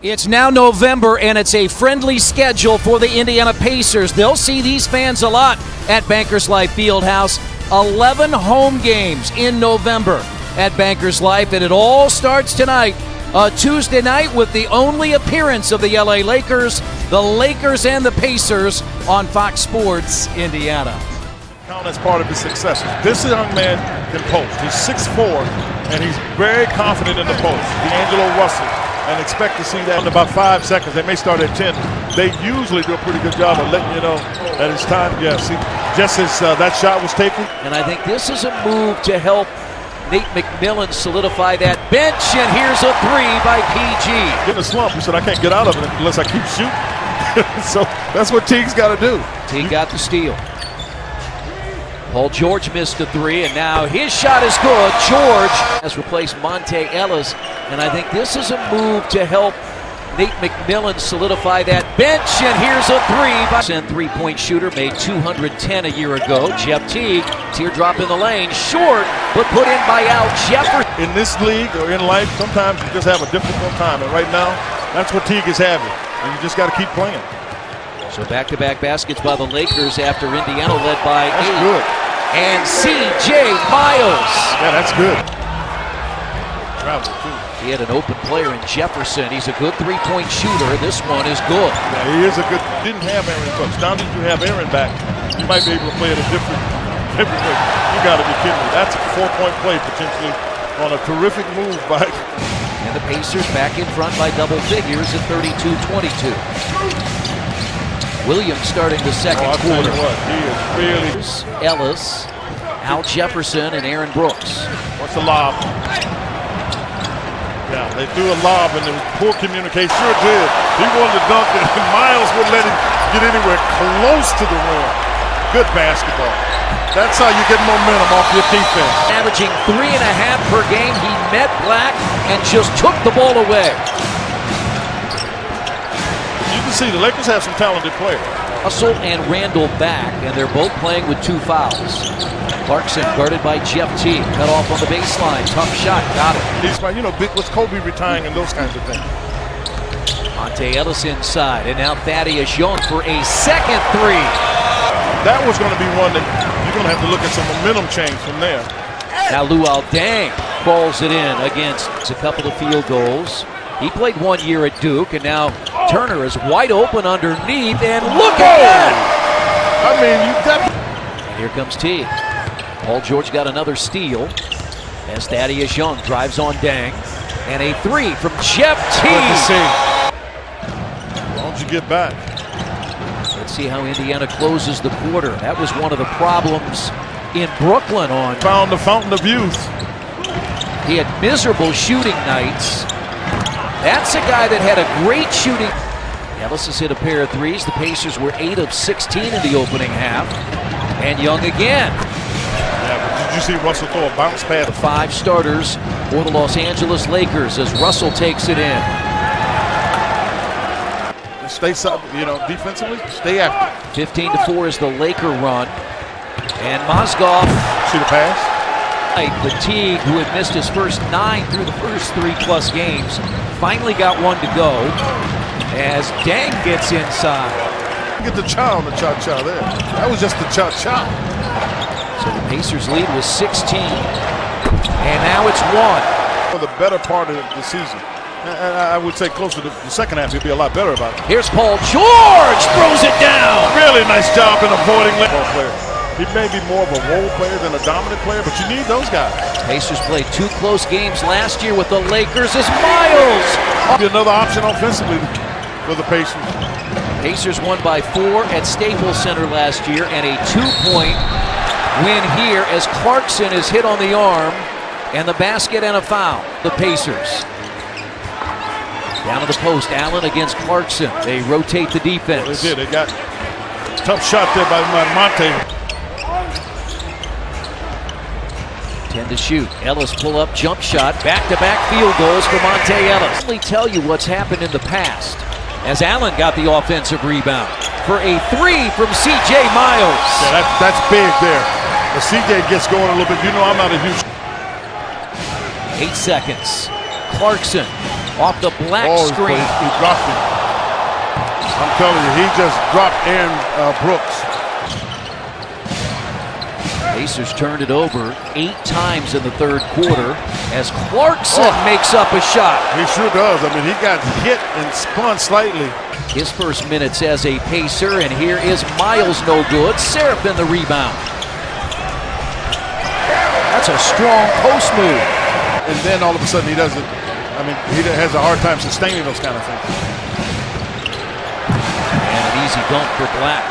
It's now November, and it's a friendly schedule for the Indiana Pacers. They'll see these fans a lot at Bankers Life Fieldhouse. 11 home games in November at Bankers Life, and it all starts tonight, Tuesday night, with the only appearance of the LA Lakers, the Lakers and the Pacers on Fox Sports Indiana. Count as part of his success. This young man can post. He's 6'4", and he's very confident in the post. D'Angelo Russell. And expect to see that in about 5 seconds. They may start at 10. They usually do a pretty good job of letting you know that it's time. Yeah, see, just as that shot was taken. And I think this is a move to help Nate McMillan solidify that bench. And here's a three by PG. In a slump, he said, I can't get out of it unless I keep shooting. So that's what Teague's got to do. Teague got the steal. Paul George missed a three, and now his shot is good. George has replaced Monte Ellis, and I think this is a move to help Nate McMillan solidify that bench, and here's a three. Three-point shooter, made 210 a year ago. Jeff Teague, teardrop in the lane, short, but put in by Al Jefferson. In this league or in life, sometimes you just have a difficult time, and right now, that's what Teague is having, and you just got to keep playing. So back-to-back baskets by the Lakers after Indiana led by 8. That's good. And C.J. Miles. Yeah, that's good. Travel, too. He had an open player in Jefferson. He's a good three-point shooter. This one is good. Yeah, he is a good. Didn't have Aaron Brooks. Now that you have Aaron back, you might be able to play at a different way. You got to be kidding me. That's a 4-point play potentially on a terrific move by. And the Pacers back in front by double figures at 32-22. Williams starting the second quarter. What, he is really. Ellis, Al Jefferson, and Aaron Brooks. What's the lob? Yeah, they threw a lob and there was poor communication. Sure did. He wanted to dunk it, and Miles wouldn't let him get anywhere close to the rim. Good basketball. That's how you get momentum off your defense. Averaging 3.5 per game, he met Black and just took the ball away. You can see the Lakers have some talented players. Russell and Randall back, and they're both playing with 2 fouls. Clarkson guarded by Jeff Teague. Cut off on the baseline. Tough shot. Got it. He's, you know, big was Kobe retiring and those kinds of things. Monte Ellis inside, and now Thaddeus Young for a second three. That was going to be one that you're going to have to look at some momentum change from there. Now Luol Deng falls it in against a couple of field goals. He played 1 year at Duke, and now Turner is wide open underneath, and look at that! I mean, you got. And here comes Teague. Paul George got another steal as Thaddeus Young drives on Deng, and a three from Jeff Teague. Good to see. As long as you get back. Let's see how Indiana closes the quarter. That was one of the problems in Brooklyn on. Found the fountain of youth. He had miserable shooting nights. That's a guy that had a great shooting. Ellis has hit a pair of threes. The Pacers were 8 of 16 in the opening half. And Young again. Yeah, but did you see Russell throw a bounce pad? The 5 starters for the Los Angeles Lakers as Russell takes it in. Stay, you know, defensively, stay active. 15-4 is the Laker run. And Mozgov. See the pass? But Teague, who had missed his first 9 through the first 3+ games, finally got one to go as Deng gets inside. Get the cha on the cha-cha there. That was just the cha-cha. So the Pacers lead was 16, and now it's 1. For the better part of the season. And I would say close to the second half, he'll be a lot better about it. Here's Paul George, throws it down. Really nice job in avoiding ball player. He may be more of a role player than a dominant player, but you need those guys. Pacers played 2 close games last year with the Lakers as Miles. Be another option offensively for the Pacers. Pacers won by 4 at Staples Center last year, and a 2-point win here as Clarkson is hit on the arm, and the basket and a foul. The Pacers. Down to the post, Allen against Clarkson. They rotate the defense. Well, they did. They got a tough shot there by Monte. 10 to shoot. Ellis pull up jump shot. Back-to-back field goals for Monte Ellis. Let me tell you what's happened in the past as Allen got the offensive rebound for a 3 from C.J. Miles. Yeah, that's big there. If C.J. gets going a little bit, you know I'm not a huge. 8 seconds. Clarkson off the black screen. He dropped him. I'm telling you, he just dropped Aaron Brooks. Pacers turned it over 8 times in the third quarter as Clarkson makes up a shot. He sure does. I mean, he got hit and spun slightly. His first minutes as a Pacer, and here is Miles, no good. Seraphin the rebound. That's a strong post move. And then all of a sudden he doesn't, I mean, he has a hard time sustaining those kind of things. And an easy dunk for Black.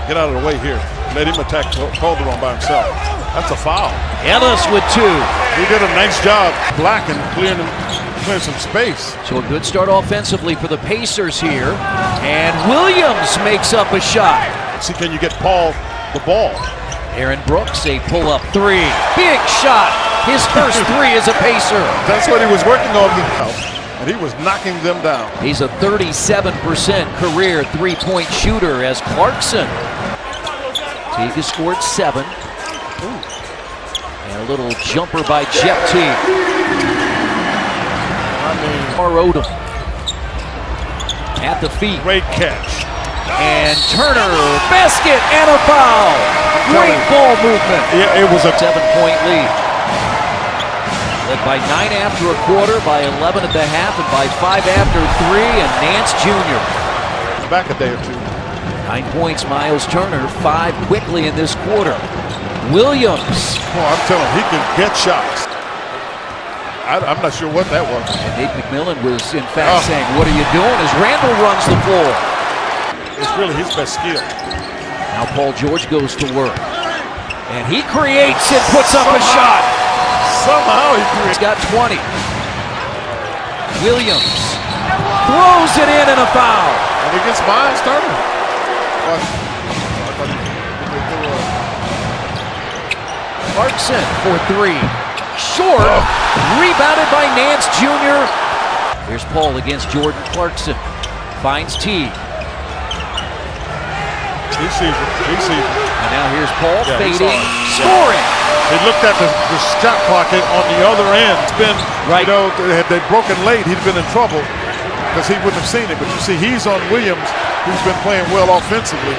Get out of the way here. Let him attack Calderon by himself. That's a foul. Ellis with 2. He did a nice job blocking, clearing some space. So a good start offensively for the Pacers here. And Williams makes up a shot. See, can you get Paul the ball? Aaron Brooks, a pull-up 3. Big shot. His first 3 as a Pacer. That's what he was working on. And he was knocking them down. He's a 37% career three-point shooter as Clarkson. Teague has scored 7. And a little jumper by Jeff Teague. Odom at the feet. Great catch. And Turner, basket and a foul. Great ball movement. Yeah, it was a 7-point lead. Led by 9 after a quarter, by 11 at the half, and by 5 after 3, and Nance Jr. Back a day or 2. 9 points, Miles Turner, 5 quickly in this quarter. Williams. Oh, I'm telling you, he can get shots. I'm not sure what that was. And Nate McMillan was, in fact, saying, "What are you doing?" as Randall runs the floor. It's really his best skill. Now Paul George goes to work. And he creates and puts up a shot. Somehow he's got 20. Williams throws it in and a foul. And he gets Miles Turner. Clarkson for 3. Short. Rebounded by Nance Jr. Here's Paul against Jordan Clarkson. Finds Teague. He sees it. He sees it. And now here's Paul fading, scoring. He looked at the shot clock on the other end. It's been, right. You know, had they broken late, he'd been in trouble because he wouldn't have seen it. But you see, he's on Williams, who's been playing well offensively.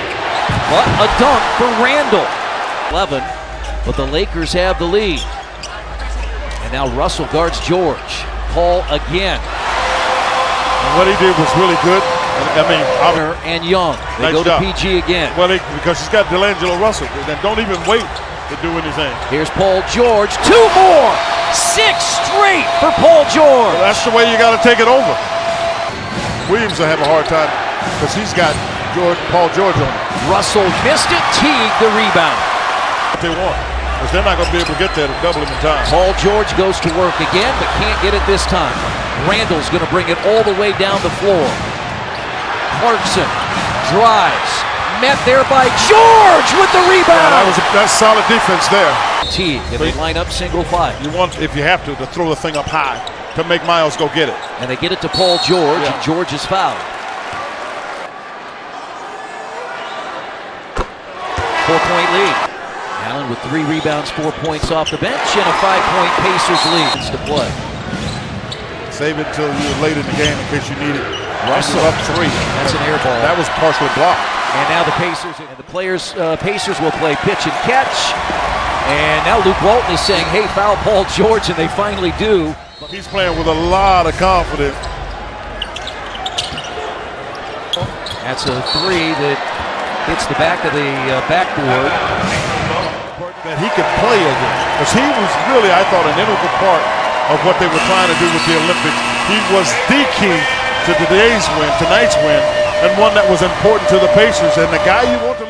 But a dunk for Randall. 11, but the Lakers have the lead. And now Russell guards George. Paul again. And what he did was really good. I mean, and Young. They go to PG again. Well, because he's got D'Angelo Russell. Then don't even wait to do anything. Here's Paul George. 2 more. 6 straight for Paul George. Well, that's the way you got to take it over. Williams will have a hard time because he's got Paul George on him. Russell missed it. Teague the rebound. What they want. Because they're not going to be able to get there to double him in time. Paul George goes to work again, but can't get it this time. Randall's going to bring it all the way down the floor. Clarkson drives. Met there by George with the rebound. Yeah, that's solid defense there. Teague, and they line up single 5. You want, if you have to throw the thing up high to make Miles go get it. And they get it to Paul George, and George is fouled. 4-point lead. Allen with 3 rebounds, 4 points off the bench, and a 5-point Pacers lead. It's to play. Save it until you're late in the game in case you need it. Russell up 3. That's an air ball. That was partially blocked. And now the Pacers and the Pacers will play pitch and catch. And now Luke Walton is saying, "Hey, foul Paul George," and they finally do. He's playing with a lot of confidence. That's a 3 that hits the back of the backboard. That he could play again. Because he was really, I thought, an integral part of what they were trying to do with the Olympics. He was the key to tonight's win, and one that was important to the Pacers. And the guy you want to